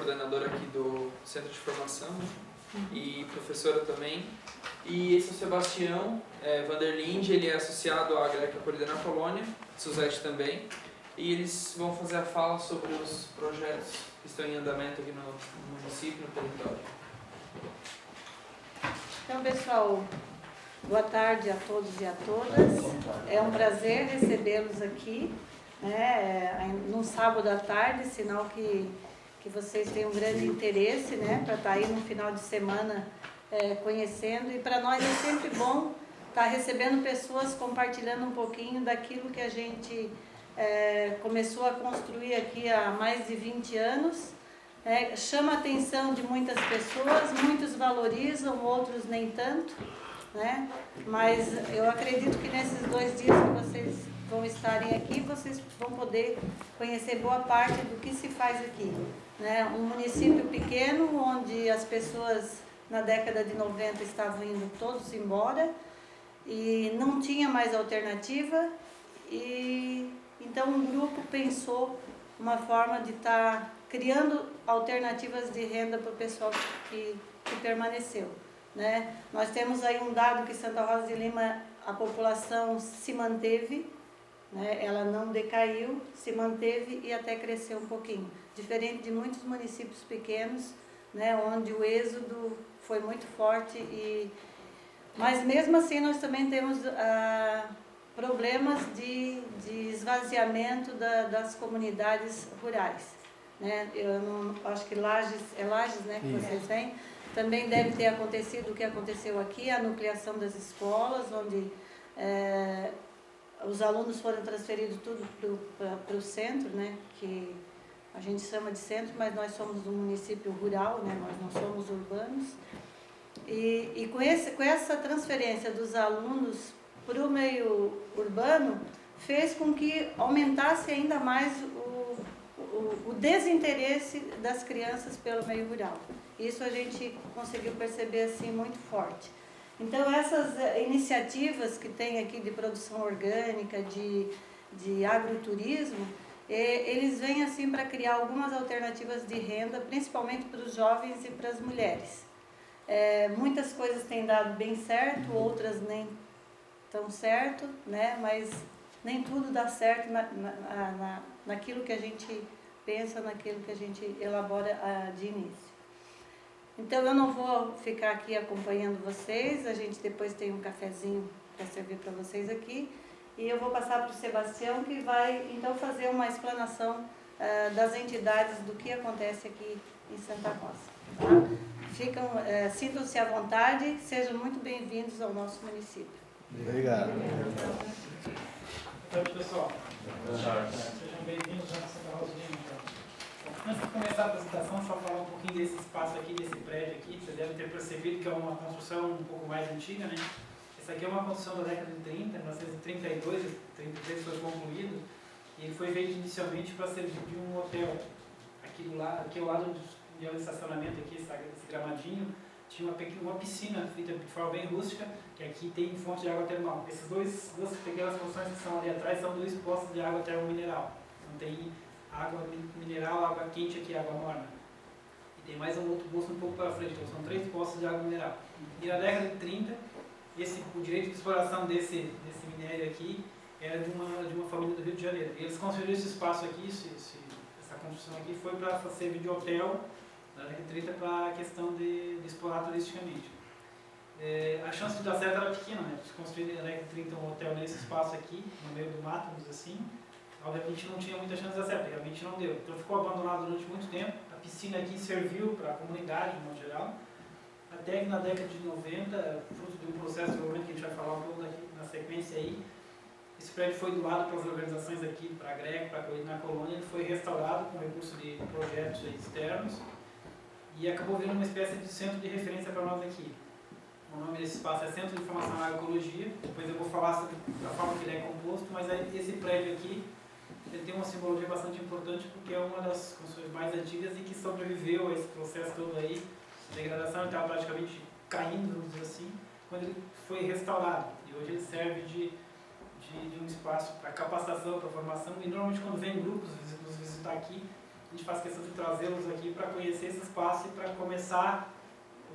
coordenadora aqui do Centro de Formação e professora também. E esse é o Sebastião Vanderlinde, ele é associado à Greca Coordenar Colônia, Suzete também. E eles vão fazer a fala sobre os projetos que estão em andamento aqui no município, no território. Então, pessoal, boa tarde a todos e a todas. É um prazer recebê-los aqui, né, num sábado à tarde, sinal que vocês têm um grande interesse, né, para estar aí no final de semana conhecendo. E para nós é sempre bom estar recebendo pessoas compartilhando um pouquinho daquilo que a gente começou a construir aqui há mais de 20 anos. Chama a atenção de muitas pessoas, muitos valorizam, outros nem tanto, né? Mas eu acredito que nesses 2 dias que vocês vão estarem aqui, vocês vão poder conhecer boa parte do que se faz aqui, né? Um município pequeno, onde as pessoas na década de 90 estavam indo todos embora e não tinha mais alternativa, e então um grupo pensou uma forma de estar criando alternativas de renda para o pessoal que permaneceu, né? Nós temos aí um dado que Santa Rosa de Lima, a população se manteve, né? Ela não decaiu, se manteve e até cresceu um pouquinho, diferente de muitos municípios pequenos, né? Onde o êxodo foi muito forte, mas mesmo assim nós também temos problemas de esvaziamento das comunidades rurais, né? Eu não, acho que Lages, né, que vocês têm, também deve ter acontecido o que aconteceu aqui, a nucleação das escolas, onde os alunos foram transferidos tudo para o centro, né, que a gente chama de centro, mas nós somos um município rural, né, nós não somos urbanos. E com essa transferência dos alunos para o meio urbano, fez com que aumentasse ainda mais o desinteresse das crianças pelo meio rural. Isso a gente conseguiu perceber assim muito forte. Então essas iniciativas que tem aqui de produção orgânica, de agroturismo, eles vêm assim para criar algumas alternativas de renda, principalmente para os jovens e para as mulheres. Muitas coisas têm dado bem certo, outras nem tão certo, né? Mas nem tudo dá certo naquilo que a gente pensa, naquilo que a gente elabora de início. Então eu não vou ficar aqui acompanhando vocês, a gente depois tem um cafezinho para servir para vocês aqui, e eu vou passar para o Sebastião, que vai então fazer uma explanação das entidades, do que acontece aqui em Santa Rosa. Tá? Sintam-se à vontade, sejam muito bem-vindos ao nosso município. Obrigado. Boa tarde, pessoal. Sejam bem-vindos à Santa Rosa de Lima. Antes de começar a apresentação, só falar um pouquinho desse espaço aqui, desse prédio aqui. Vocês devem ter percebido que é uma construção um pouco mais antiga, né? Essa aqui é uma construção da década de 30, 1932, 33 foi concluído. E ele foi feito inicialmente para servir de um hotel. Aqui ao lado onde é o estacionamento, aqui, esse gramadinho, tinha uma piscina feita de forma bem rústica, que aqui tem fonte de água termal. Essas duas pequenas construções que estão ali atrás são 2 poços de água termomineral. Então tem água mineral, água quente aqui, água morna. E tem mais um outro poço um pouco para frente, então são 3 poços de água mineral. E na década de 30, o direito de exploração desse minério aqui era de uma família do Rio de Janeiro. Eles construíram esse espaço aqui, essa construção aqui foi para servir de hotel na década de 30 para a questão de explorar turisticamente. A chance de dar certo era pequena, né? Se construir na década de 30 um hotel nesse espaço aqui, no meio do mato, vamos dizer assim, obviamente não tinha muita chance de dar certo, realmente não deu. Então ficou abandonado durante muito tempo. A piscina aqui serviu para a comunidade, de modo geral, até que na década de 90, fruto de um processo de desenvolvimento que a gente vai falar um pouco daqui na sequência aí, esse prédio foi doado para as organizações aqui, para a Greca, para a Coordenar Colônia, ele foi restaurado com recurso de projetos externos e acabou virando uma espécie de centro de referência para nós aqui. O nome desse espaço é Centro de Informação em Agroecologia, depois eu vou falar sobre a forma que ele é composto, mas esse prédio aqui ele tem uma simbologia bastante importante porque é uma das construções mais antigas e que sobreviveu a esse processo todo aí, a degradação estava praticamente caindo, vamos dizer assim, quando ele foi restaurado. E hoje ele serve de um espaço para capacitação, para formação, e normalmente quando vem grupos nos visitar aqui, a gente faz questão de trazê-los aqui para conhecer esse espaço e para começar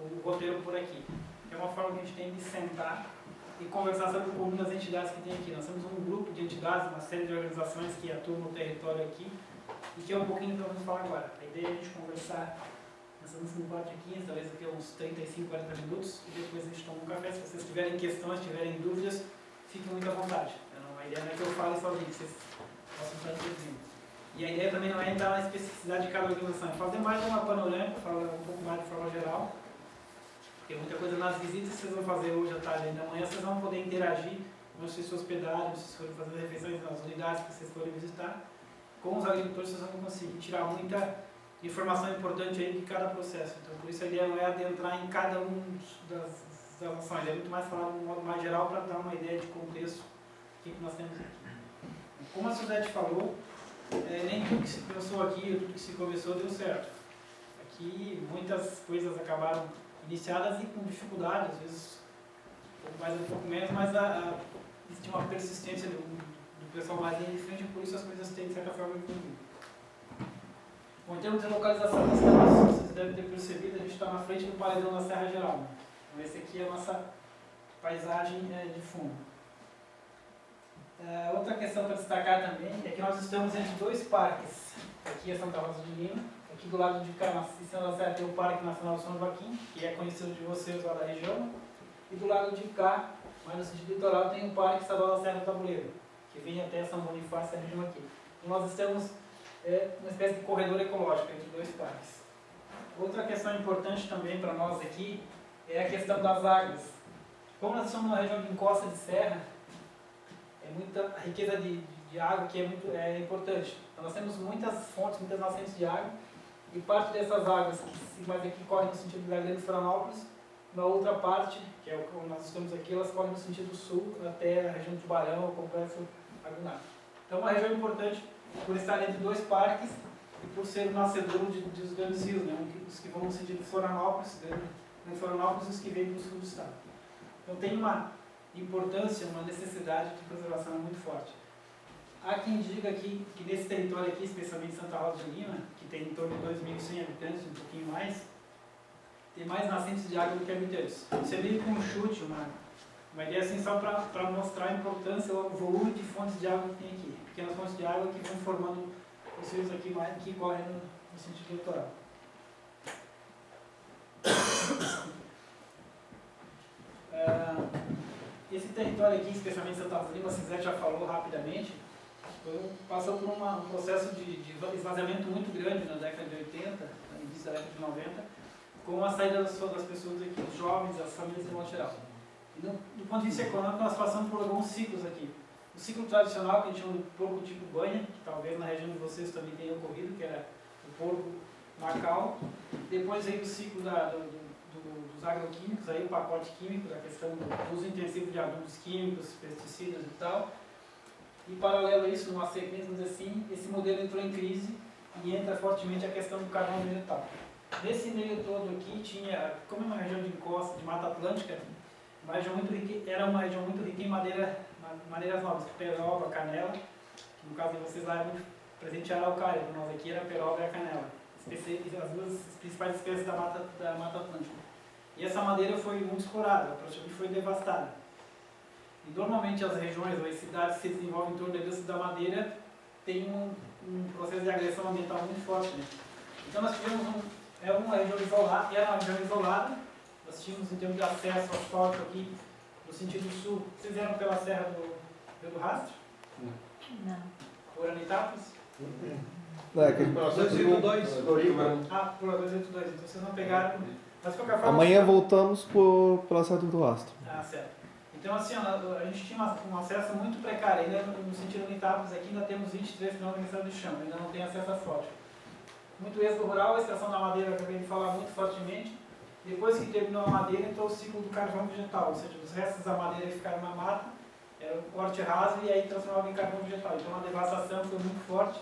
o roteiro por aqui. É uma forma que a gente tem de sentar e conversar sobre o comum das entidades que tem aqui. Nós temos um grupo de entidades, uma série de organizações que atuam no território aqui, e que é um pouquinho do que vamos falar agora. A ideia é a gente conversar, nós estamos no 4h15, talvez daqui a uns 35, 40 minutos, e depois a gente toma um café. Se vocês tiverem questões, tiverem dúvidas, fiquem muito à vontade. A ideia não é que eu fale sozinho, que vocês possam estar intervindo. E a ideia também não é entrar na especificidade de cada organização, é fazer mais uma panorâmica, falar um pouco mais de forma geral. Tem muita coisa nas visitas que vocês vão fazer hoje à tarde e da manhã, vocês vão poder interagir com os seus hospedários, se forem fazer refeições nas unidades que vocês forem visitar. Com os agricultores vocês vão conseguir tirar muita informação importante aí de cada processo. Então, por isso a ideia não é adentrar em cada uma das ações, é muito mais falar de um modo mais geral para dar uma ideia de contexto do que nós temos aqui. Como a Suzete falou, nem tudo que se pensou aqui, tudo que se começou deu certo. Aqui muitas coisas acabaram iniciadas e com dificuldade, às vezes um pouco mais, um pouco menos, mas existe uma persistência do pessoal mais linha de frente e por isso as coisas têm de certa forma evoluído. Bom, em termos de localização das terras, vocês devem ter percebido, a gente está na frente do paredão da Serra Geral. Então esse aqui é a nossa paisagem de fundo. Outra questão para destacar também é que nós estamos entre dois parques. Aqui é Santa Rosa de Lima, aqui do lado de cá, na Serra da Serra, tem o Parque Nacional do São Joaquim, que é conhecido de vocês lá da região, e do lado de cá, mais no sentido litoral, tem o Parque Estadual da Serra do Tabuleiro, que vem até São Bonifácio, essa região aqui. Então nós estamos uma espécie de corredor ecológico entre dois parques. Outra questão importante também para nós aqui é a questão das águas. Como nós somos numa região de encosta de serra, é muita riqueza de água que é importante. Então nós temos muitas fontes, muitas nascentes de água, e parte dessas águas que mais aqui correm no sentido da Grande Florianópolis, na outra parte, que é o que nós estamos aqui, elas correm no sentido sul, até a região do Tubarão, o Complexo Lagunar. Então é uma região importante por estar entre dois parques e por ser o nascedor dos grandes rios, né? Os que vão no sentido de Florianópolis, Grande Florianópolis, e os que vêm do sul do estado. Então tem uma importância, uma necessidade de preservação muito forte. Há quem diga que nesse território aqui, especialmente Santa Rosa de Lima, que tem em torno de 2.100 habitantes, um pouquinho mais, tem mais nascentes de água do que habitantes. Isso é meio que um chute, uma ideia assim só para mostrar a importância, o volume de fontes de água que tem aqui. Pequenas fontes de água que vão formando os rios aqui que correm no sentido litoral. Esse território aqui, especialmente Santa Rosa de Lima, a Cisete já falou rapidamente, passou por um processo de esvaziamento muito grande na década de 80, no início da década de 90, com a saída das pessoas aqui, os jovens, as famílias de modo geral. E do ponto de vista econômico, nós passamos por alguns ciclos aqui. O ciclo tradicional, que a gente chama de porco tipo banha, que talvez na região de vocês também tenha ocorrido, que era o porco Macau. Depois veio o ciclo dos agroquímicos, aí o pacote químico, da questão do uso intensivo de adubos químicos, pesticidas e tal. E paralelo a isso, numa sequência assim, esse modelo entrou em crise e entra fortemente a questão do carvão vegetal. Nesse meio todo aqui, tinha, como é uma região de encosta, de Mata Atlântica, era uma região muito rica em madeiras nobres, peroba, canela, que no caso de vocês lá é muito presente a araucária, para nós aqui era a peroba e a canela, as duas principais espécies da Mata Atlântica. E essa madeira foi muito explorada, praticamente foi devastada. E normalmente as regiões ou as cidades que se desenvolvem em torno da indústria da madeira têm um processo de agressão ambiental muito forte, né? Então nós tivemos uma região isolada, nós tínhamos em termos de acesso ao asfalto aqui no sentido sul. Vocês vieram pela Serra do Rastro? Não. Por Anitápolis? Não, é que 282. Por 282, então vocês não pegaram. Mas de qualquer forma. amanhã voltamos pela Serra do Rastro. Certo. Então, assim, a gente tinha um acesso muito precário, ainda no sentido de Anitápolis, aqui ainda temos 23 km de chão, ainda não tem acesso a asfalto. Muito êxodo rural, a extração da madeira, acabei de falar muito fortemente. Depois que terminou a madeira, entrou o ciclo do carvão vegetal, ou seja, os restos da madeira que ficaram na mata, era um corte raso e aí transformava em carvão vegetal. Então a devastação foi muito forte,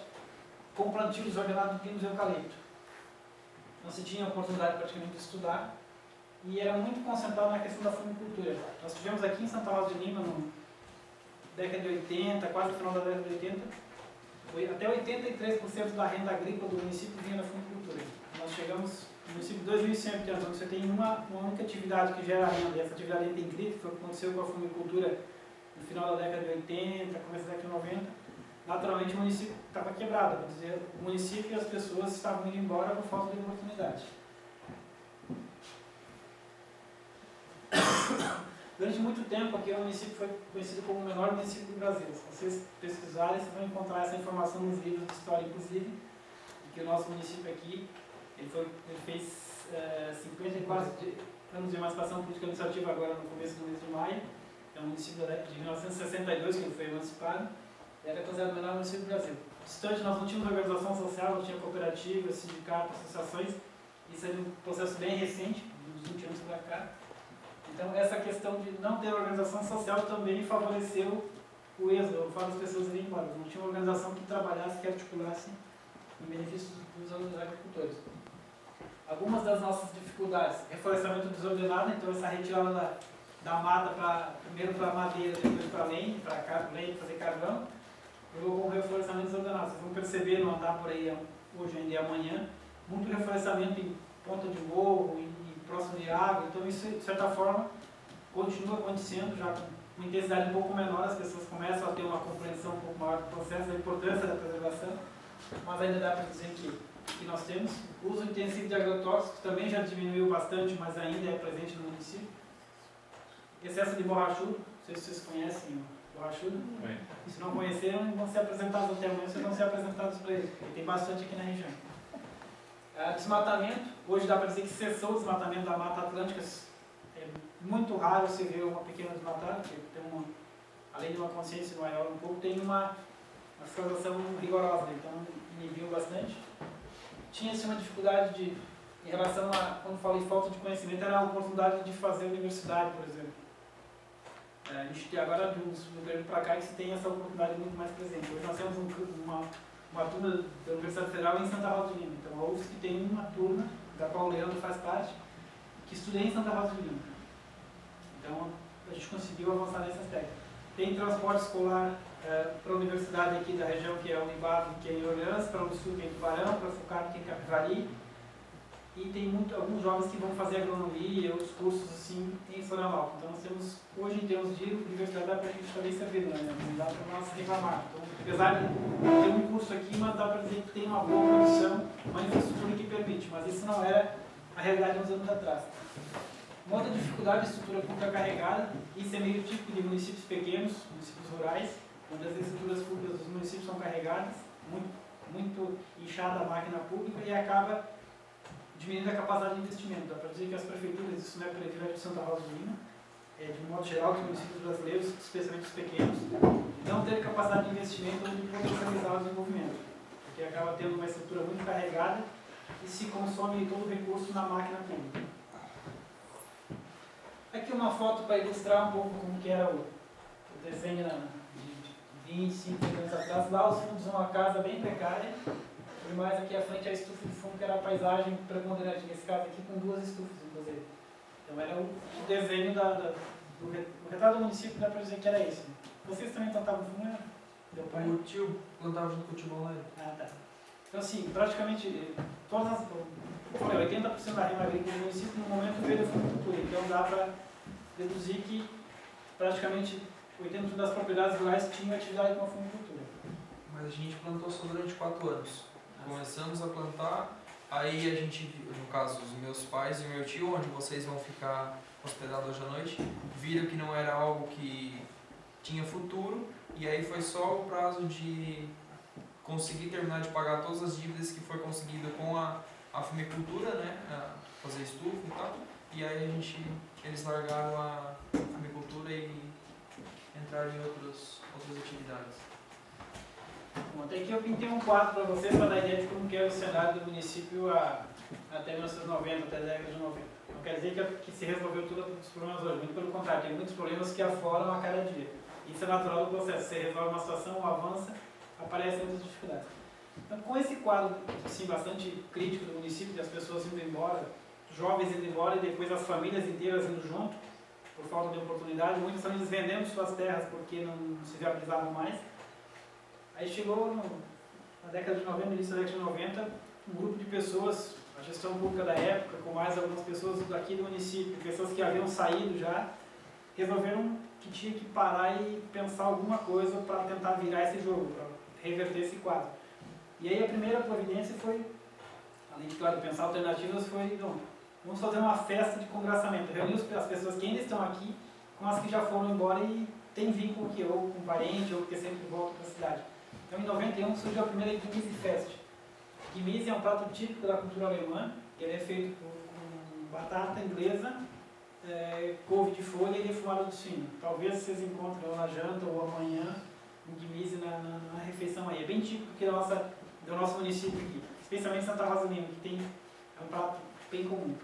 com plantio desordenado de pinos e eucalipto. Não se tinha oportunidade praticamente de estudar e era muito concentrado na questão da fumicultura. Nós tivemos aqui em Santa Rosa de Lima, na década de 80, quase no final da década de 80, Até 83% da renda agrícola do município vinha da funicultura. Nós chegamos no município de 2.100 habitantes, onde você tem uma única atividade que gera renda, e essa atividade tem crítica, foi o que aconteceu com a funicultura no final da década de 80, começo da década de 90. Naturalmente o município estava quebrado, quer dizer, o município e as pessoas estavam indo embora por falta de oportunidade. Durante muito tempo aqui o município foi conhecido como o menor município do Brasil. Se vocês pesquisarem, vocês vão encontrar essa informação nos livros de história, inclusive, de que o nosso município aqui, ele fez 54 anos de emancipação política administrativa agora no começo do mês de maio. É um município de 1962 que ele foi emancipado. Era considerado o menor município do Brasil. Distante, nós não tínhamos organização social, não tinha cooperativas, sindicatos, associações. Isso é um processo bem recente, dos 20 anos para cá. Então, essa questão de não ter organização social também favoreceu o êxodo, o fato das pessoas irem embora. Não tinha uma organização que trabalhasse, que articulasse em benefício dos agricultores. Algumas das nossas dificuldades, reflorestamento desordenado, então essa retirada da mata primeiro para madeira, depois para lenha, para fazer carvão, provocou um reflorestamento desordenado. Vocês vão perceber no andar por aí, hoje ainda e amanhã, muito reflorestamento em ponta de morro, próximo de água, então isso de certa forma continua acontecendo, já com uma intensidade um pouco menor, as pessoas começam a ter uma compreensão um pouco maior do processo, da importância da preservação, mas ainda dá para dizer que nós temos. O uso intensivo de agrotóxicos também já diminuiu bastante, mas ainda é presente no município. Excesso de borrachudo, não sei se vocês conhecem o borrachudo. Se não conheceram, vão ser apresentados até amanhã, vocês vão ser apresentados para eles, porque tem bastante aqui na região. Desmatamento, hoje dá para dizer que cessou o desmatamento da Mata Atlântica. É muito raro se ver uma pequena desmatada, porque tem além de uma consciência maior um pouco, tem uma fiscalização rigorosa, então inibiu bastante. Tinha-se uma dificuldade em relação a, quando falei falta de conhecimento, era a oportunidade de fazer universidade, por exemplo. A gente tem agora, do período para cá, que se tem essa oportunidade muito mais presente. Hoje nós temos uma turma da Universidade Federal em Santa Rosa de Lima. Então, a UFSC tem uma turma, da qual o Leandro faz parte, que estudei em Santa Rosa de Lima. Então, a gente conseguiu avançar nesse aspecto. Tem transporte escolar para a universidade aqui da região, que é o Unibab, que é em Orleans, para o Sul, que é em Tubarão, para a FUCAP, que é em Capivari. E tem alguns jovens que vão fazer agronomia e outros cursos assim em Florianópolis. Então, nós temos, hoje, em termos de universidade, dá para a gente estar bem servido, né? Não dá para nós reclamar. Então, apesar de ter um curso aqui, mas dá para dizer que tem uma boa condição, uma infraestrutura que permite, mas isso não era a realidade uns anos atrás. Uma outra dificuldade de estrutura pública carregada, isso é meio típico de municípios pequenos, municípios rurais, onde as estruturas públicas dos municípios são carregadas, muito inchada a máquina pública e acaba diminuindo a capacidade de investimento. Dá para dizer que as prefeituras, isso não é prefeitura de Santa Rosa de Lima, de um modo geral, dos municípios brasileiros, especialmente os pequenos, não ter capacidade de investimento ou de potencializar o desenvolvimento, porque acaba tendo uma estrutura muito carregada e se consome todo o recurso na máquina pública. Aqui uma foto para ilustrar um pouco como que era o desenho de 25 anos atrás. Lá os fundos uma casa bem precária, e mais aqui à frente a estufa de fundo, que era a paisagem preponderante, nesse caso aqui com 2 estufas, inclusive. Então era o desenho do retrato do município, dá para dizer que era esse. Vocês também plantavam fumo, né? Meu pai? O tio plantava junto com o tio Bolero. Ah, tá. Então assim, praticamente todas as... 80% da renda agrícola do município no momento veio da funicultura. Então dá para deduzir que praticamente 80% das propriedades rurais tinham atividade com a funicultura. Mas a gente plantou só durante 4 anos. Começamos a plantar, aí a gente, no caso, os meus pais e o meu tio, onde vocês vão ficar hospedados hoje à noite, viram que não era algo que tinha futuro, e aí foi só o prazo de conseguir terminar de pagar todas as dívidas que foi conseguido com a fumicultura, né, fazer estufa e tal, e aí eles largaram a fumicultura e entraram em outras atividades. Bom, até aqui eu pintei um quadro para vocês para dar ideia de como que era o cenário do município até 1990, até a década de 90. Não quer dizer que se resolveu todos os problemas hoje, muito pelo contrário, tem muitos problemas que afloram a cada dia. Isso é natural do processo, você resolve uma situação, avança, aparecem outras dificuldades. Então, com esse quadro assim, bastante crítico do município, das pessoas indo embora, jovens indo embora e depois as famílias inteiras indo junto, por falta de oportunidade, muitas famílias vendendo suas terras porque não se viabilizavam mais. Aí chegou no na década de 90, início da década de 90, um grupo de pessoas, a gestão pública da época, com mais algumas pessoas daqui do município, pessoas que haviam saído já, resolveram que tinha que parar e pensar alguma coisa para tentar virar esse jogo, para reverter esse quadro. E aí a primeira providência foi, além de, claro, pensar alternativas, foi, não, vamos fazer uma festa de congraçamento, reunir as pessoas que ainda estão aqui com as que já foram embora e têm vínculo aqui, ou com parente, ou que sempre voltam para a cidade. Então, em 91 surgiu a primeira Gemüse Fest. Gemüse é um prato típico da cultura alemã, ele é feito com batata inglesa, couve de folha e defumado de suíno. Talvez vocês encontrem ou na janta ou amanhã um Gemüse na refeição aí. É bem típico aqui do nosso município aqui, especialmente Santa Rosa Lima, que é um prato bem comum.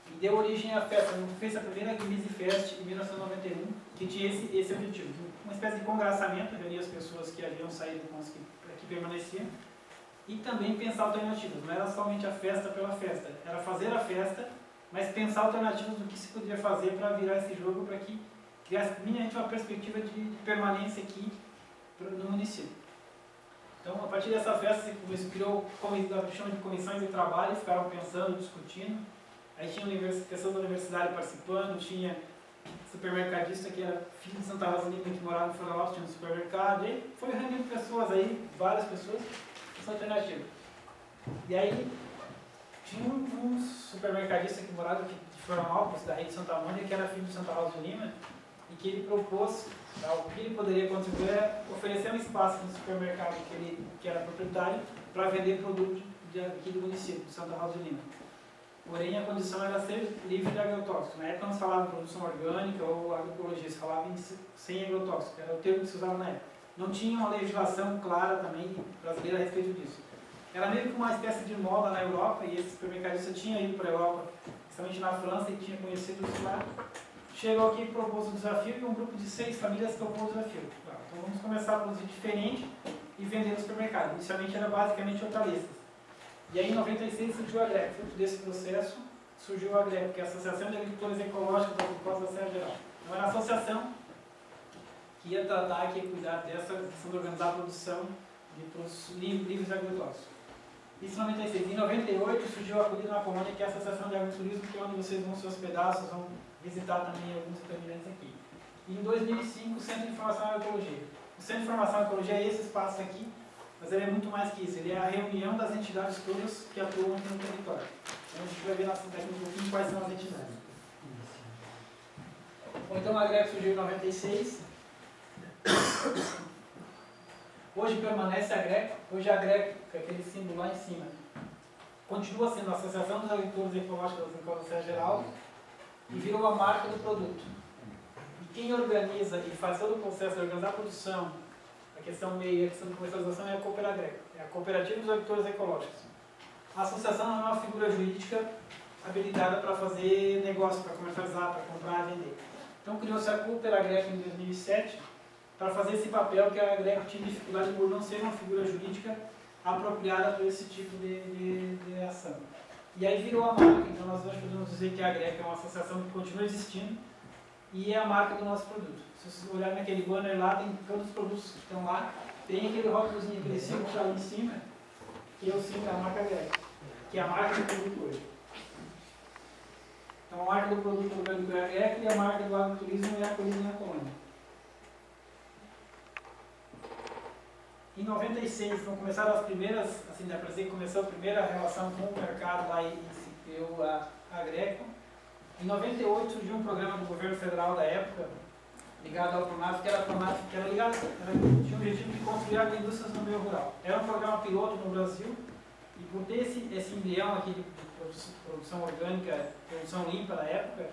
E deu origem à festa, fez a primeira Gemüse Fest em 1991, que tinha esse objetivo, uma espécie de congraçamento, reunir as pessoas que haviam saído com as que permaneciam, e também pensar alternativas. Não era somente a festa pela festa, era fazer a festa, mas pensar alternativas do que se poderia fazer para virar esse jogo, para que criasse minimamente uma perspectiva de permanência aqui no município. Então, a partir dessa festa, se criou o que chama de comissões de trabalho, ficaram pensando, discutindo. Aí tinha pessoas da universidade participando, tinha supermercadista que era filho de Santa Rosa Lima, que morava no Florianópolis, tinha um supermercado, e aí foi reunindo pessoas aí, várias pessoas, essa alternativa. E aí tinha um supermercadista que morava de Florianópolis, da rede Santa Mônica, que era filho de Santa Rosa Lima, e que ele propôs, o que ele poderia contribuir é oferecer um espaço no supermercado que era proprietário para vender produtos aqui do município, de Santa Rosa Lima. Porém, a condição era ser livre de agrotóxicos. Na época não se falava em produção orgânica ou agroecologia, se falava sem agrotóxicos, era o termo que se usava na época. Não tinha uma legislação clara também brasileira a respeito disso. Era meio que uma espécie de moda na Europa, e esse supermercadista tinha ido para a Europa, principalmente na França, e tinha conhecido isso lá. Chegou aqui e propôs o desafio, e um grupo de 6 famílias propôs o desafio. Então vamos começar a produzir diferente e vender no supermercado. Inicialmente era basicamente hortaliças. E aí, em 96, surgiu a AGREC. Fruto desse processo, surgiu a AGREC, que é a Associação de Agricultores Ecológicos da Agricultura da Serra Geral. Então, era a associação que ia tratar, que ia cuidar dessa questão de organizar a produção de produtos livres de agrotóxicos. Isso em 96. Em 98, surgiu a Acolhida na Colônia, que é a Associação de Agroturismo, que é onde vocês vão se hospedar, vocês vão visitar também alguns empreendimentos aqui. E em 2005, o Centro de Informação e Ecologia. O Centro de Informação e Ecologia é esse espaço aqui, mas ele é muito mais que isso, ele é a reunião das entidades todas que atuam aqui no território. Então a gente vai ver daqui um pouquinho quais são as entidades. Bom, então a AGREC surgiu em 96. Hoje permanece a AGREC, hoje a AGREC, com aquele símbolo lá em cima, continua sendo a Associação dos Agricultores Ecológicos da Agricultura da Serra Geral e virou a marca do produto. E quem organiza e faz todo o processo de organizar a produção, a questão meio e a questão de comercialização é a Cooperagrec, é a Cooperativa dos Agricultores Ecológicos. A associação não é uma figura jurídica habilitada para fazer negócio, para comercializar, para comprar e vender. Então criou-se a Cooperagrec em 2007 para fazer esse papel que a AGREC tinha dificuldade por não ser uma figura jurídica apropriada para esse tipo de ação. E aí virou a marca, então nós hoje podemos dizer que a AGREC é uma associação que continua existindo e é a marca do nosso produto. Se vocês olharem naquele banner lá, tem todos os produtos que estão lá, tem aquele rótulozinho, aquele símbolo que está lá em cima, que é o símbolo da marca AGREC, que é a marca do produto hoje. Então a marca do produto orgânico é a AGREC e a marca do agroturismo é a Acolhida na Colônia. Em 96, então, começaram as primeiras, assim, dá para dizer que começou a primeira relação com o mercado lá e se criou a AGRECO. Em 98 surgiu um programa do governo federal da época, ligado ao PRONAF, que era ligado, tinha o objetivo de construir agroindústrias no meio rural. Era um programa piloto no Brasil, e por ter esse embrião aqui de produção orgânica, produção limpa da época,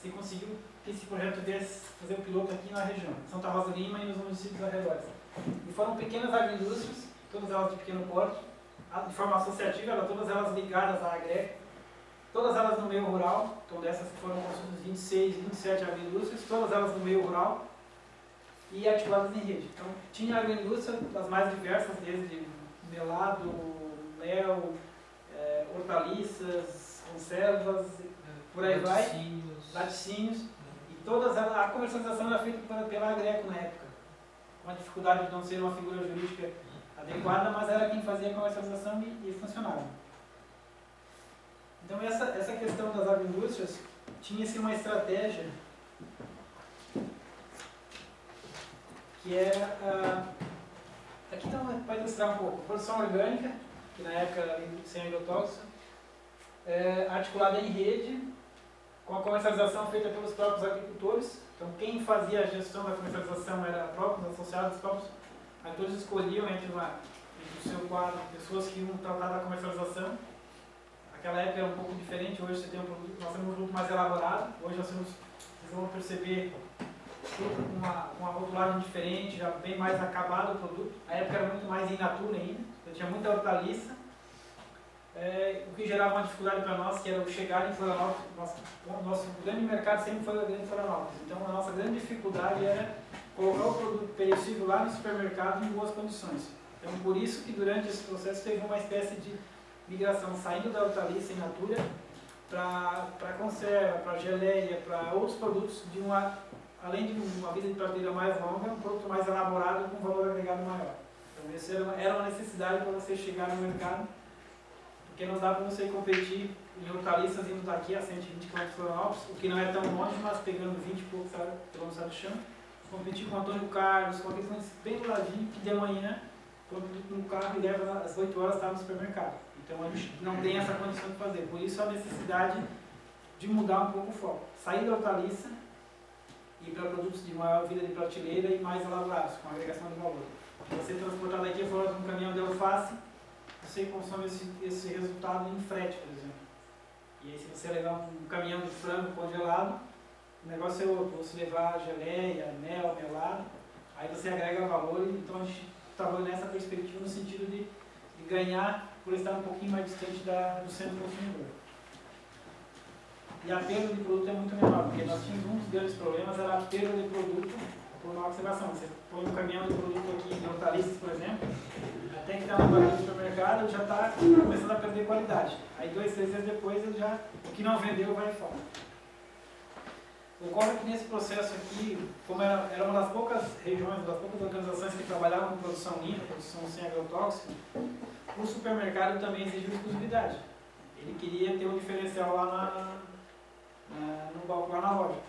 se conseguiu que esse projeto viesse fazer o piloto aqui na região, Santa Rosa Lima e nos municípios arredores. E foram pequenas agroindústrias, todas elas de pequeno porte, de forma associativa, todas elas ligadas à AGREC, todas elas no meio rural, então dessas que foram construídas 26, 27 agroindústrias, todas elas no meio rural e articuladas em rede. Então tinha agroindústria das mais diversas, desde melado, mel, hortaliças, conservas, por aí vai, laticínios, e todas elas, a comercialização era feita pela AGRECO na época, com a dificuldade de não ser uma figura jurídica adequada, mas era quem fazia a comercialização e funcionava. Então essa questão das agroindústrias tinha-se uma estratégia que era, aqui então pode ilustrar um pouco, produção orgânica, que na época sem agrotóxico, articulada em rede, com a comercialização feita pelos próprios agricultores. Então quem fazia a gestão da comercialização era próprios associados, os próprios agricultores escolhiam entre o seu quadro pessoas que iam tratar da comercialização. Naquela época era um pouco diferente, hoje você tem nós temos um produto mais elaborado, hoje vocês vão perceber tudo com uma rotulagem diferente, já bem mais acabado o produto. A época era muito mais in natura ainda, então tinha muita hortaliça, o que gerava uma dificuldade para nós, que era o chegar em Florianópolis. Nosso grande mercado sempre foi a grande Florianópolis, então a nossa grande dificuldade era colocar o produto perecível lá no supermercado em boas condições. Então por isso que durante esse processo teve uma espécie de migração, saindo da hortaliça in natura para conserva, para geleia, para outros produtos, além de uma vida de prateleira mais longa, um produto mais elaborado com valor agregado maior. Então essa era uma necessidade para você chegar no mercado, porque não dá para você competir em hortaliças indo daqui a 120 km de Florianópolis, o que não é tão longe, mas pegando 20 e poucos quilômetros do chão, competir com o Antônio Carlos, com aqueles bem do ladinho, que de manhã, quando no carro e leva às 8 horas, está no supermercado. Então a gente não tem essa condição de fazer. Por isso a necessidade de mudar um pouco o foco. Sair da hortaliça e para produtos de maior vida de prateleira e mais elaborados, com agregação de valor. Você transportar daqui fora de um caminhão de alface, você consome esse resultado em frete, por exemplo. E aí se você levar um caminhão de frango congelado, o negócio é outro. Ou se levar geleia, mel, melado, aí você agrega valor. Então a gente trabalha nessa perspectiva no sentido de ganhar por estar um pouquinho mais distante do centro do consumidor. E a perda de produto é muito menor, porque nós tínhamos um dos grandes problemas, era a perda de produto por uma observação. Você põe um caminhão de produto aqui de hortaliças, por exemplo, até que está no barulho do supermercado, ele já está começando a perder qualidade. Aí 2, 3 dias depois, o que não vendeu vai fora. Ocorre que nesse processo aqui, como era uma das poucas regiões, das poucas organizações que trabalhavam com produção limpa, produção sem agrotóxico, o supermercado também exigiu exclusividade. Ele queria ter um diferencial lá no balcão, lá na loja.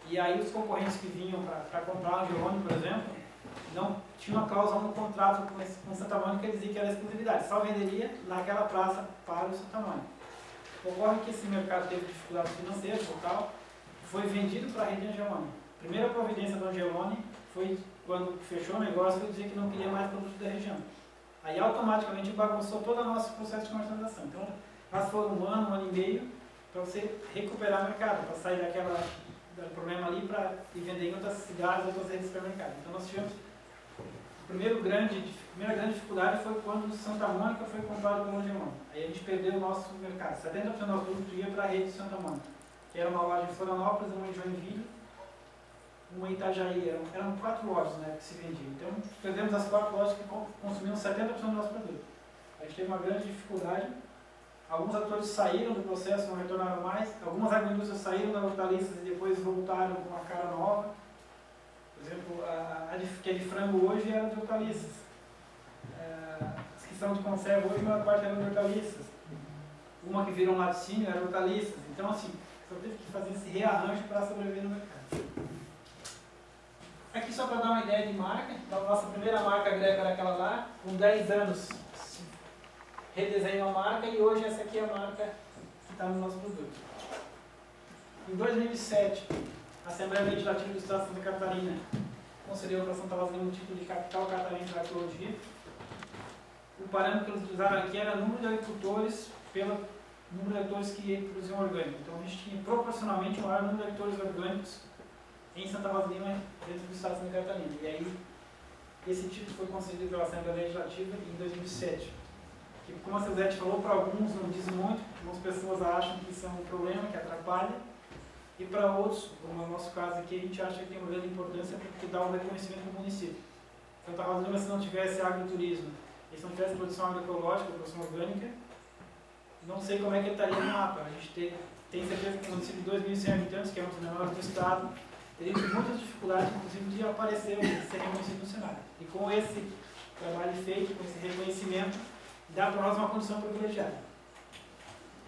E aí os concorrentes que vinham para comprar a Angelone, por exemplo, não tinha uma cláusula no contrato com Santa Mônica que dizia que era exclusividade. Só venderia naquela praça para o Santa Mônica. Ocorre que esse mercado teve dificuldades financeiras, local, foi vendido para a rede Angelone. A primeira providência do Angelone foi, quando fechou o negócio, foi dizer que não queria mais produtos da região. Aí automaticamente bagunçou todo o nosso processo de comercialização. Então, nós foram um ano e meio para você recuperar o mercado, para sair do problema ali e vender em outras cidades, outras redes de supermercado. Então, nós tivemos a primeira grande dificuldade foi quando Santa Mônica foi comprado pelo Angelone. Aí a gente perdeu o nosso mercado. 70% do nosso produto ia para a rede de Santa Mônica, que era uma loja em Florianópolis, uma em Joinville, uma em Itajaí. Eram 4 lojas, né, que se vendiam. Então, perdemos as 4 lojas que consumiam 70% do nosso produto. A gente teve uma grande dificuldade. Alguns atores saíram do processo, não retornaram mais. Algumas agroindústrias saíram da hortaliças e depois voltaram com uma cara nova. Por exemplo, a que é de frango hoje era de hortaliças. As que são de conserva hoje, a maior parte eram de hortaliças. Uma que virou um laticínio era hortaliças. Então, assim, só teve que fazer esse rearranjo para sobreviver no mercado. Aqui só para dar uma ideia de marca, então, a nossa primeira marca Greco era aquela lá, com 10 anos redesenhou a marca e hoje essa aqui é a marca que está no nosso produto. Em 2007, a Assembleia Legislativa do Estado de Santa Catarina concedeu para Santa Rosalina um título de capital catarinense da arqueologia. O parâmetro que eles utilizaram aqui era o número de agricultores pelo número de agricultores que produziam orgânico. Então a gente tinha proporcionalmente o maior número de agricultores orgânicos em Santa Rosalina, dentro do Estado de Santa Catarina. E aí, esse título foi concedido pela Assembleia Legislativa em 2007. Que, como a Suzete falou, para alguns não diz muito, algumas pessoas acham que isso é um problema, que atrapalha, e para outros, como é o nosso caso aqui, a gente acha que tem uma grande importância porque dá um reconhecimento do município. Santa Rosalina, se não tivesse agroturismo, e se não tivesse produção agroecológica, produção orgânica, não sei como é que ele estaria no mapa. A gente tem certeza que o município de 2.100 habitantes, que é um dos menores do estado, teria muitas dificuldades, inclusive, de aparecer, de ser reconhecido no cenário. E com esse trabalho feito, com esse reconhecimento, dá para nós uma condição privilegiada.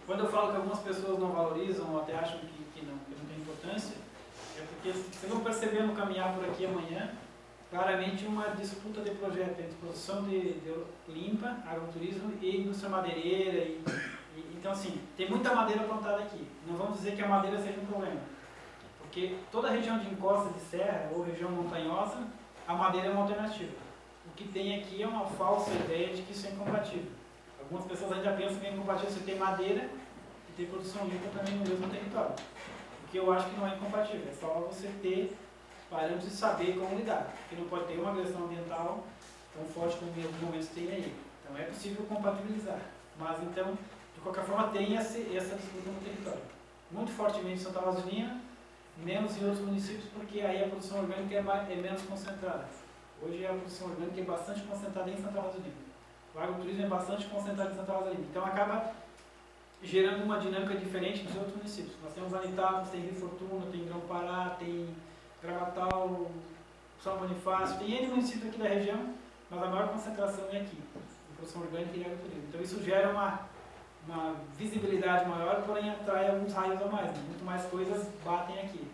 Quando eu falo que algumas pessoas não valorizam ou até acham que não tem importância, é porque vocês vão perceber no caminhar por aqui amanhã, claramente uma disputa de projeto entre produção de limpa, agroturismo e indústria madeireira. Então, assim, tem muita madeira plantada aqui. Não vamos dizer que a madeira seja um problema, porque toda região de encosta de serra ou região montanhosa, a madeira é uma alternativa. O que tem aqui é uma falsa ideia de que isso é incompatível. Algumas pessoas ainda pensam que é incompatível você ter madeira e ter produção limpa também no mesmo território. O que eu acho que não é incompatível, é só você ter parâmetros e saber como lidar. Porque não pode ter uma agressão ambiental tão forte como em alguns momentos tem aí. Então é possível compatibilizar. Mas então, de qualquer forma, tem essa disputa no território. Muito fortemente em Santa Rosalina, menos em outros municípios, porque aí a produção orgânica é menos concentrada. Hoje a produção orgânica é bastante concentrada em Santa Rosalina. O agroturismo é bastante concentrado em Santa Rosalina. Então acaba gerando uma dinâmica diferente dos outros municípios. Nós temos Anitavos, tem Rio Fortuna, tem Grão-Pará, tem Gravatal, São Bonifácio, tem N municípios aqui da região, mas a maior concentração é aqui, em produção orgânica e agroturismo. Então isso gera uma visibilidade maior, porém atrai alguns raios a mais, né? Muito mais coisas batem aqui.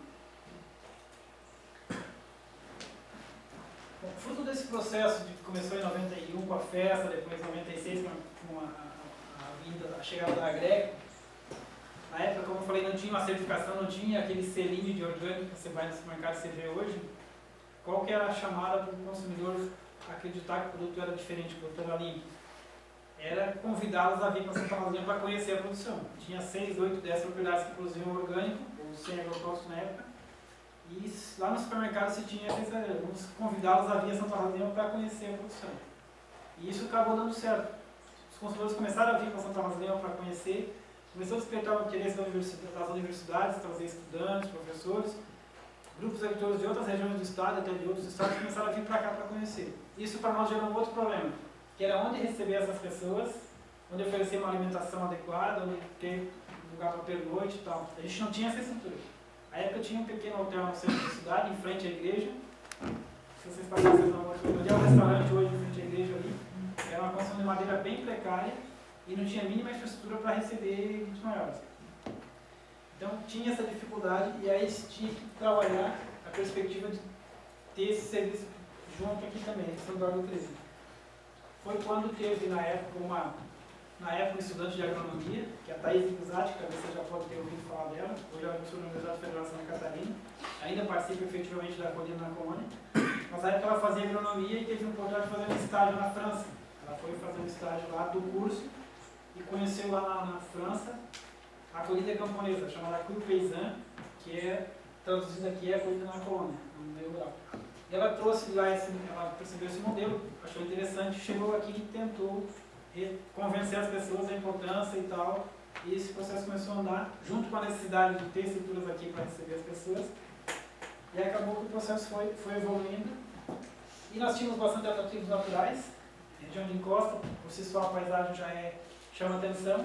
Bom, fruto desse processo que começou em 91 com a festa, depois em 96 com a chegada da Agreco, na época, como eu falei, não tinha uma certificação, não tinha aquele selinho de orgânico que você vai no supermercado e você vê hoje. Qual que era a chamada para o consumidor acreditar que o produto era diferente, que o produto era limpo? Era convidá-los a vir para Santa Rosalina para conhecer a produção. Tinha 6, 8, 10 propriedades que produziam orgânico, ou sem agrotóxico na época, e lá no supermercado se tinha vamos convidá-los a vir a Santa Rosalina para conhecer a produção. E isso acabou dando certo. Os consumidores começaram a vir para Santa Rosalina para conhecer, começou a despertar o interesse das universidades, trazer estudantes, professores, grupos eleitores de outras regiões do estado, até de outros estados, começaram a vir para cá para conhecer. Isso para nós gerou um outro problema, que era onde receber essas pessoas, onde oferecer uma alimentação adequada, onde ter lugar para pernoite e tal. A gente não tinha essa estrutura. Na época tinha um pequeno hotel no centro da cidade, em frente à igreja. Se vocês passassem na rua, onde é um restaurante hoje, em frente à igreja ali, era uma construção de madeira bem precária e não tinha a mínima infraestrutura para receber grupos maiores. Então tinha essa dificuldade e aí se tinha que trabalhar a perspectiva de ter esse serviço junto aqui também, em São Eduardo do 13. Foi quando teve na época um estudante de agronomia, que é a Thaís Guzatti, que talvez você já pode ter ouvido falar dela, hoje ela é professora da Universidade Federal de Santa Catarina, ainda participa efetivamente da colina na colônia, mas na época ela fazia agronomia e teve a oportunidade de fazer um estágio na França. Ela foi fazer um estágio lá do curso e conheceu lá na França a colina camponesa, chamada Cru Paysan, que é, traduzida aqui, é a colina na colônia, no meio rural. E ela trouxe lá, ela percebeu esse modelo, achou interessante, chegou aqui e tentou convencer as pessoas da importância e tal, e esse processo começou a andar, junto com a necessidade de ter estruturas aqui para receber as pessoas, e acabou que o processo foi evoluindo, e nós tínhamos bastante atrativos naturais, região de encosta, por si só a paisagem já chama atenção,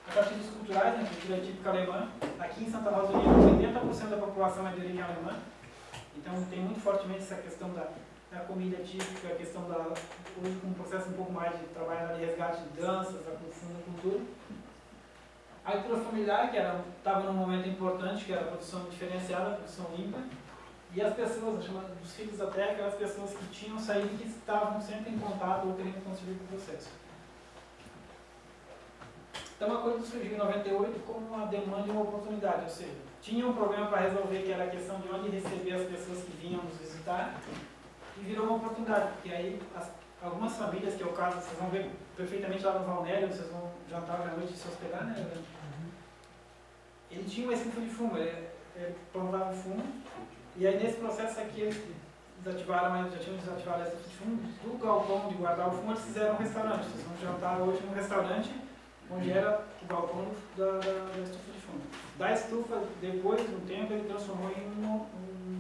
atrativos culturais, né, cultura típica alemã, aqui em Santa Rosalina 80% da população é de origem alemã, então tem muito fortemente essa questão da comida típica, a questão hoje com um processo um pouco mais de trabalho de resgate de danças, a produção da cultura. A agricultura familiar, que estava num momento importante, que era a produção diferenciada, a produção limpa, e as pessoas, dos filhos da terra, aquelas pessoas que tinham saído e que estavam sempre em contato ou querendo contribuir com o processo. Então a coisa surgiu em 98 como uma demanda e uma oportunidade, ou seja, tinha um problema para resolver, que era a questão de onde receber as pessoas que vinham nos visitar, e virou uma oportunidade, porque aí algumas famílias, que é o caso, vocês vão ver perfeitamente lá no Valnério, vocês vão jantar hoje à noite e se hospedar, né? Ele tinha uma estufa de fumo, ele plantava fumo, e aí nesse processo aqui eles desativaram, já tinham desativado a estufa de fumo, do galpão de guardar o fumo eles fizeram um restaurante, vocês vão jantar hoje num restaurante, onde era o galpão da estufa de fumo. Da estufa, depois de um tempo, ele transformou em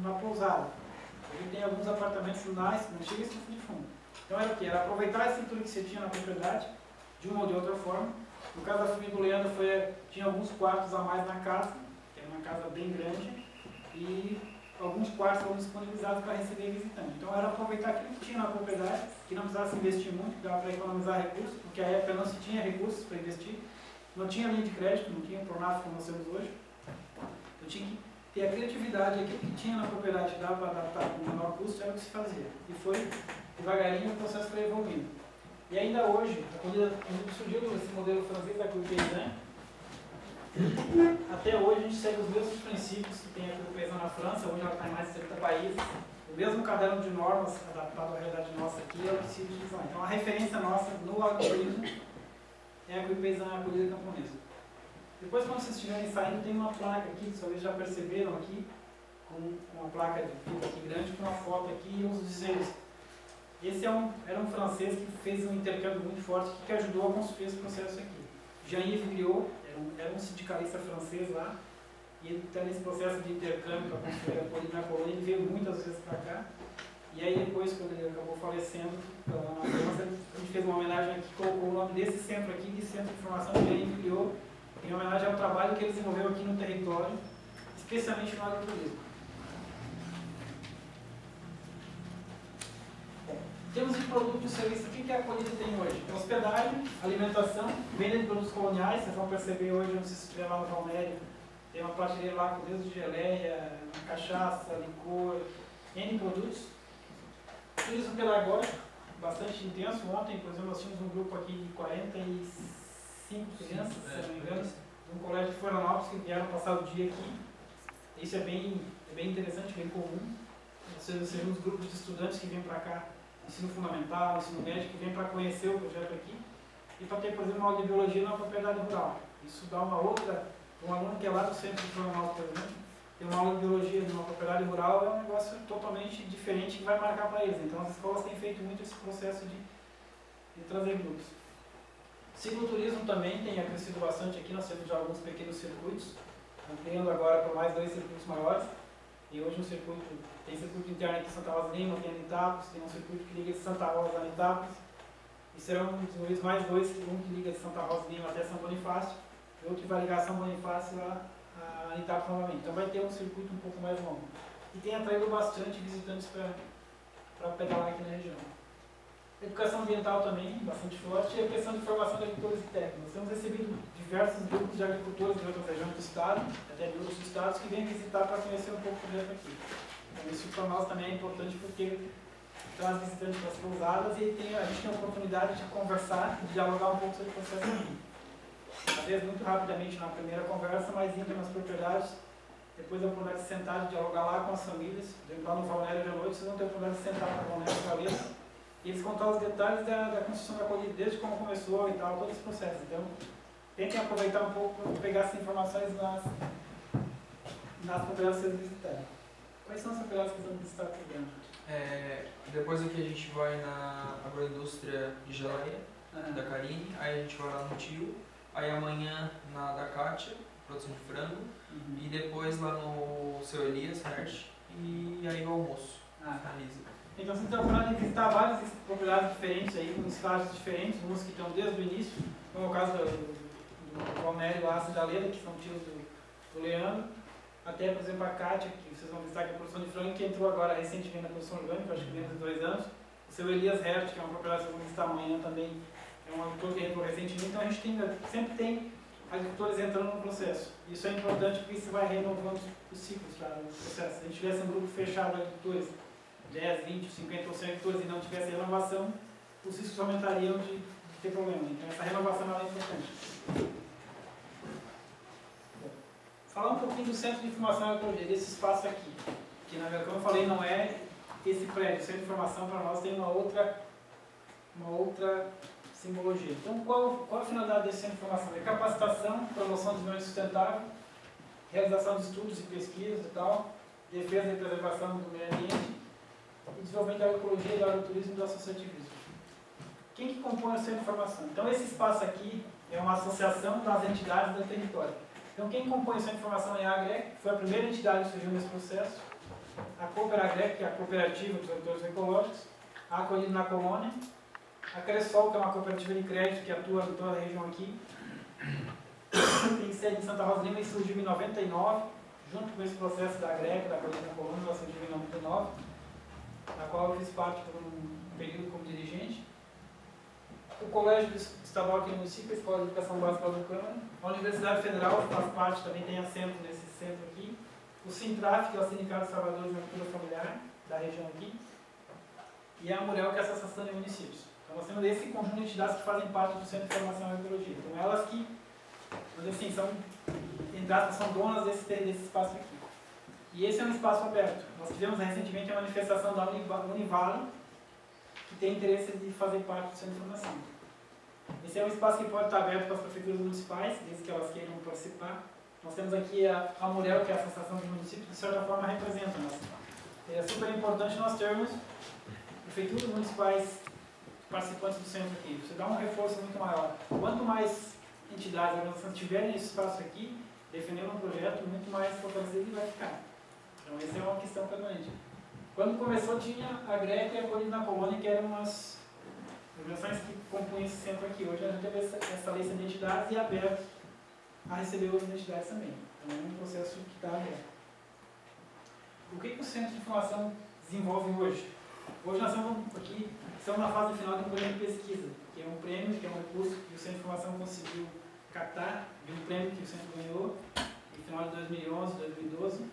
uma pousada. Ele tem alguns apartamentos na antiga estufa de fumo. Então era o quê? Era aproveitar a estrutura que você tinha na propriedade, de uma ou de outra forma. No caso da família do Leandro, tinha alguns quartos a mais na casa, que era uma casa bem grande, e alguns quartos foram disponibilizados para receber visitante. Então era aproveitar aquilo que tinha na propriedade, que não precisava se investir muito, dava para economizar recursos, porque à época não se tinha recursos para investir, não tinha linha de crédito, não tinha Pronaf como nós temos hoje. Eu tinha que ter a criatividade, aquilo que tinha na propriedade que dava para adaptar com menor custo, era o que se fazia. E foi devagarinho o processo foi evoluindo. E ainda hoje, quando surgiu esse modelo francês da Curie Paysan, até hoje a gente segue os mesmos princípios que tem a Curie Paysan na França, hoje ela está em mais de 70 países. O mesmo caderno de normas adaptado à realidade nossa aqui é o que se utiliza. Então a referência nossa no agroturismo é a Curie Paysan, a colheita camponesa. Depois, quando vocês estiverem saindo, tem uma placa aqui, talvez já perceberam aqui, com uma placa de fita aqui grande, com uma foto aqui e uns dizeres. Esse era um francês que fez um intercâmbio muito forte, que ajudou a construir esse processo aqui. Jean-Yves Griot era um sindicalista francês lá, e ele está nesse processo de intercâmbio para construir a colheita na colônia, ele veio muitas vezes para cá. E aí depois, quando ele acabou falecendo, na França, a gente fez uma homenagem aqui, colocou o nome desse centro aqui, de Centro de Informação de Jean-Yves Griot, em homenagem ao trabalho que ele desenvolveu aqui no território, especialmente no agroturismo. Em termos de produto e serviço, o que a colheita tem hoje? Hospedagem, alimentação, venda de produtos coloniais, vocês vão perceber hoje, não sei se estiver lá no Valmério, tem uma prateleira lá com desde geleia, cachaça, licor, N produtos. Turismo pedagógico, bastante intenso. Ontem, por exemplo, nós tínhamos um grupo aqui de 45 crianças, se não me engano, de um colégio de Florianópolis que vieram passar o dia aqui. Isso é bem interessante, bem comum. Sejam os grupos de estudantes que vêm para cá, ensino fundamental, ensino médio, que vêm para conhecer o projeto aqui. E para ter, por exemplo, uma aula de biologia na propriedade rural. Isso dá uma outra, um aluno que é lá do centro de Florianópolis, por exemplo, ter uma aula de biologia numa propriedade rural é um negócio totalmente diferente que vai marcar para eles. Então as escolas têm feito muito esse processo de trazer grupos. Cicloturismo também tem crescido bastante aqui, nós temos já alguns pequenos circuitos, ampliando agora para mais 2 circuitos maiores. E hoje tem circuito interno aqui em Santa Rosa de Lima, tem Anitápolis, tem um circuito que liga de Santa Rosa a Anitápolis. E serão desenvolvidos mais 2, um que liga de Santa Rosa de Lima até São Bonifácio, e outro que vai ligar São Bonifácio a Anitápolis novamente. Então vai ter um circuito um pouco mais longo. E tem atraído bastante visitantes para pedalar aqui na região. Educação ambiental também, bastante forte, e a questão de formação de agricultores e técnicos. Nós temos recebido diversos grupos de agricultores de outras regiões do estado, até de outros estados, que vêm visitar para conhecer um pouco o projeto aqui. Então, isso para nós também é importante porque traz visitantes para as pousadas e a gente tem a oportunidade de conversar, de dialogar um pouco sobre o processo aqui. Às vezes muito rapidamente na primeira conversa, mas indo nas propriedades, depois a oportunidade de sentar e dialogar lá com as famílias. Por exemplo, lá no Valmério de noite, vocês vão ter a oportunidade de sentar com o Valmério Valesa e eles contar os detalhes da construção da colheita, desde como começou e tal, todo esse processo. Então, tentem aproveitar um pouco para pegar essas informações nas propriedades que vocês visitarem. Quais são as propriedades que vocês vão visitar por dentro? Depois aqui a gente vai na agroindústria de geleia, da Karine, aí a gente vai lá no Tio, aí amanhã na da Kátia, produção de frango, e depois lá no seu Elias Hersh, e aí o almoço, finaliza. Então vocês estão falando de visitar várias propriedades diferentes aí, com estágios diferentes, uns que estão desde o início, como é o caso do Valmério lá, da Leda, que são tios do Leandro, até, por exemplo, a Kátia, que vocês vão visitar, que é a produção de frango, que entrou agora recentemente na produção orgânica, acho que menos de 2 anos. O seu Elias Hertz, que é uma propriedade que vocês vão visitar amanhã também, é um agricultor que entrou recentemente. Então a gente sempre tem agricultores entrando no processo. Isso é importante porque isso vai renovando os ciclos do processo. Se a gente tivesse um grupo fechado de agricultores, 10, 20, 50 ou 100 agricultores e não tivesse renovação, os riscos aumentariam de ter problema. Então essa renovação é importante. Falar um pouquinho do Centro de Informação e Agroecologia, desse espaço aqui, que na verdade, como eu falei, não é esse prédio. O Centro de Informação para nós tem uma outra simbologia. Então, qual a finalidade desse Centro de Informação? É capacitação, promoção do desenvolvimento sustentável, realização de estudos e pesquisas e tal, defesa e preservação do meio ambiente e desenvolvimento da agroecologia, do agroturismo e do associativismo. Quem que compõe o Centro de Informação? Então, esse espaço aqui é uma associação das entidades do território. Então, quem compõe essa informação é a AGREC, que foi a primeira entidade que surgiu nesse processo, a Cooperagrec, que é a Cooperativa dos Agricultores Ecológicos, a Acolhido na Colônia, a Cressol, que é uma cooperativa de crédito que atua em toda a região aqui, tem sede em Santa Rosa de Lima e surgiu em 99, junto com esse processo da GREC, da Colina Colônia, ela surgiu em 99, na qual eu fiz parte por um período como dirigente. O Colégio Estadual aqui no município, a Escola de Educação Básica do Câmara, a Universidade Federal faz parte, também tem assento nesse centro aqui, o Sintraf, que é o Sindicato de Salvador de Agricultura Familiar, da região aqui, e a AMUREL, que é a Associação de Municípios. Então nós temos esse conjunto de entidades que fazem parte do Centro de Formação em Agroecologia. Então elas que, vamos dizer assim, são donas desse espaço aqui. E esse é um espaço aberto. Nós tivemos recentemente a manifestação da Univalo, que tem interesse de fazer parte do Centro de Formação. Esse é um espaço que pode estar aberto para as prefeituras municipais, desde que elas queiram participar. Nós temos aqui a AMUREL, que é a Associação de Municípios, que de certa forma representa nós. É super importante nós termos prefeituras municipais participantes do centro aqui. Você dá um reforço muito maior. Quanto mais entidades, organizações tiverem esse espaço aqui, defendendo um projeto, muito mais fortalecido ele vai ficar. Então essa é uma questão permanente. Quando começou tinha a GREC e a Colina Colônia, que eram as organizações que compunham esse centro aqui. Hoje a gente teve essa lista de entidades e é aberto a receber outras entidades também. Então é um processo que está aberto. O que o Centro de Informação desenvolve hoje? Hoje nós estamos na fase final de um prêmio de pesquisa, que é um prêmio, que é um recurso que o Centro de Informação conseguiu captar, de um prêmio que o Centro ganhou no final de 2011, 2012,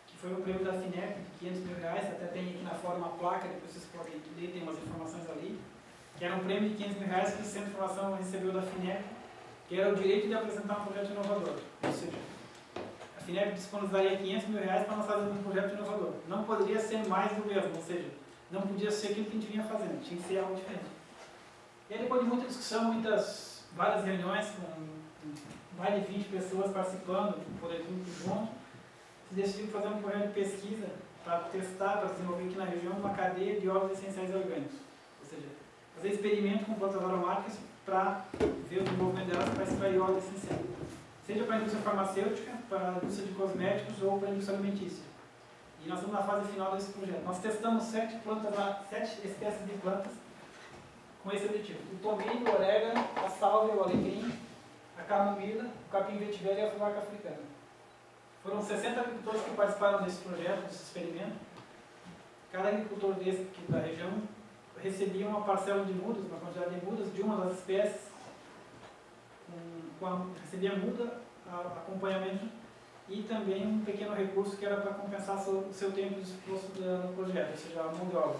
que foi o prêmio da FINEP de R$500 mil, até tem aqui na fora uma placa, depois vocês podem ler, tem umas informações ali, que era um prêmio de R$500 mil que o Centro de Informação recebeu da FINEP, que era o direito de apresentar um projeto inovador. Ou seja, a FINEP disponibilizaria R$500 mil para nós fazermos um projeto inovador. Não poderia ser mais do mesmo, ou seja, não podia ser aquilo que a gente vinha fazendo, tinha que ser algo diferente. E aí, depois de muita discussão, várias reuniões com mais de 20 pessoas participando, poder tudo junto, se decidiu fazer um projeto de pesquisa para testar, para desenvolver aqui na região uma cadeia de óleos essenciais orgânicos. Ou seja, fazer experimento com plantas aromáticas para ver o desenvolvimento delas para extrair óleo essencial. Seja para a indústria farmacêutica, para a indústria de cosméticos ou para a indústria alimentícia. E nós estamos na fase final desse projeto. Nós testamos 7 espécies de plantas com esse objetivo. O tomilho, o orégano, a sálvia, o alecrim, a camomila, o capim vetiver e a furvaca africana. Foram 60 agricultores que participaram desse projeto, desse experimento. Cada agricultor desse aqui da região recebia uma parcela de mudas, uma quantidade de mudas de uma das espécies, recebia muda, acompanhamento e também um pequeno recurso que era para compensar o seu tempo exposto no projeto, ou seja, a mão de obra.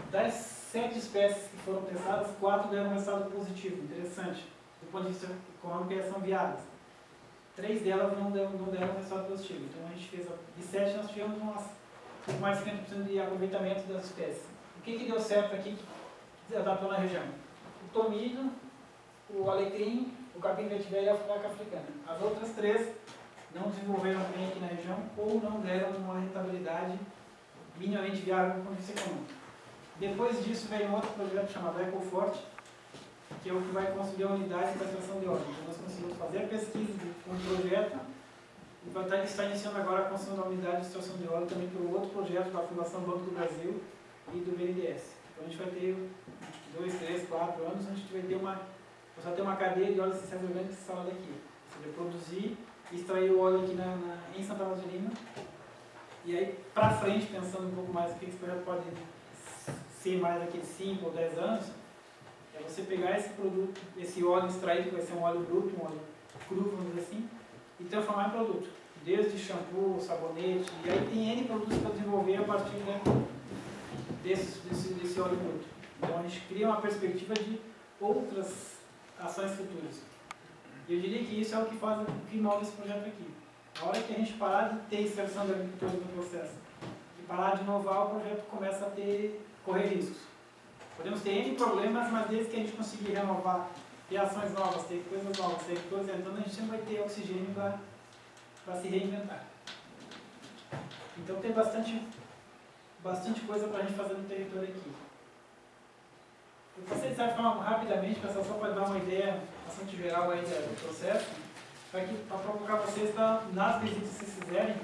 Das 7 espécies que foram testadas, 4 deram um resultado positivo, interessante, do ponto de vista econômico, elas são viáveis. 3 delas não deram um resultado positivo. Então a gente fez, de 7 nós tivemos pouco mais de 50% de aproveitamento das espécies. O que deu certo aqui, que adaptou na região? O tomilho, o alecrim, o capim vetiver e a furvaca africana. As outras 3 não desenvolveram bem aqui na região ou não deram uma rentabilidade minimamente viável do ponto de vista econômico. Depois disso veio um outro projeto chamado EcoForte, que é o que vai construir a unidade para extração de óleo. Então nós conseguimos fazer a pesquisa com um projeto e vai estar iniciando agora a construção da unidade de extração de óleo também por outro projeto da Fundação Banco do Brasil e do BNDES. Então a gente vai ter 2, 3, 4 anos, a gente vai ter uma cadeia de óleos essenciais orgânicos instalada aqui. Ou seja, produzir e extrair o óleo aqui em Santa Rosalina. E aí, para frente, pensando um pouco mais o que esse projeto pode ser mais daqui de 5 ou 10 anos, é você pegar esse produto, esse óleo extraído, que vai ser um óleo bruto, um óleo cru, vamos dizer assim, e transformar em produto. Desde shampoo, sabonete, e aí tem N produtos para desenvolver a partir desse óleo bruto. Então a gente cria uma perspectiva de outras ações futuras. E eu diria que isso é o que faz o que move esse projeto aqui. A hora que a gente parar de ter inserção de agricultores no processo e parar de inovar, o projeto começa a correr riscos. Podemos ter N problemas, mas desde que a gente conseguir renovar, ter ações novas, ter coisas novas, ter coisas, então a gente sempre vai ter oxigênio para se reinventar. Então tem bastante coisa para a gente fazer no território aqui. Eu passei de certa forma rapidamente, pessoal, só para dar uma ideia bastante geral aí do processo, para provocar vocês, nas visitas que vocês fizerem,